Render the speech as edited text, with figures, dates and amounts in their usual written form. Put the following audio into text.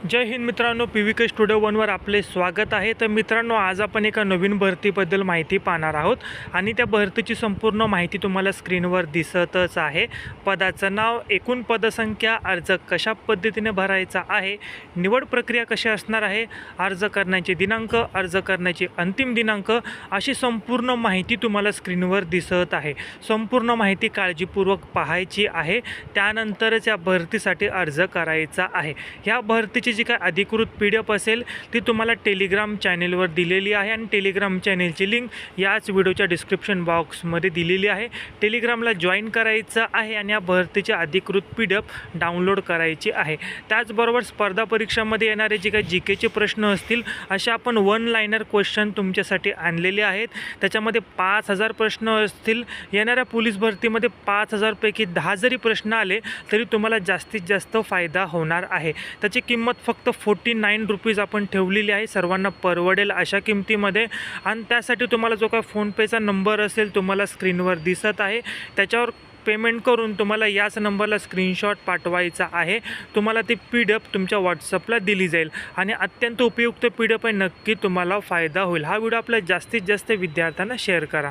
जय हिंद मित्रांनो, PVK studio वनवर आपले स्वागत आहे। तर मित्रांनो, आज आपण एका नवीन भरतीबद्दल माहिती पाहणार आहोत आणि त्या भरतीची संपूर्ण माहिती तुम्हाला स्क्रीनवर दिसतच आहे। पदाचं नाव, एकूण पदसंख्या, अर्ज कशा पद्धतीने भरायचा आहे, निवड प्रक्रिया कशी असणार आहे, अर्ज करण्याचे दिनांक, अर्ज करण्याची अंतिम दिनांक, अशी संपूर्ण माहिती तुम्हाला स्क्रीनवर दिसत आहे। संपूर्ण माहिती काळजीपूर्वक पाहायची आहे, त्यानंतरच या भरतीसाठी अर्ज करायचा आहे। ह्या भरतीची जी काय अधिकृत PDF असेल ती तुम्हाला टेलिग्राम चॅनेलवर दिलेली आहे आणि टेलिग्राम चॅनेलची लिंक याच व्हिडिओच्या डिस्क्रिप्शन बॉक्समध्ये दिलेली आहे। टेलिग्रामला जॉईन करायचं आहे आणि या भरतीची अधिकृत PDF डाउनलोड करायची आहे। त्याचबरोबर स्पर्धा परीक्षांमध्ये येणारे जे काही GKचे प्रश्न असतील असे आपण वन लाइनर क्वेश्चन तुमच्यासाठी आणलेले आहेत। त्याच्यामध्ये 5000 प्रश्न असतील। येणाऱ्या पोलीस भरतीमध्ये 5000 पैकी 10 जरी प्रश्न आले तरी तुम्हाला जास्तीत जास्त फायदा होणार आहे। त्याची किंमत फक्त 49 रुपीज आपण ठेवलेली आहे, सर्वांना परवडेल अशा किमतीमध्ये। आणि त्यासाठी तुम्हाला जो काय फोनपेचा नंबर असेल तुम्हाला स्क्रीनवर दिसत आहे, त्याच्यावर पेमेंट करून तुम्हाला याच नंबरला स्क्रीनशॉट पाठवायचा आहे। तुम्हाला ती PDF तुमच्या व्हॉट्सअपला दिली जाईल आणि अत्यंत उपयुक्त PDF आहे, नक्की तुम्हाला फायदा होईल। हा व्हिडिओ आपल्या जास्तीत जास्त विद्यार्थ्यांना शेअर करा।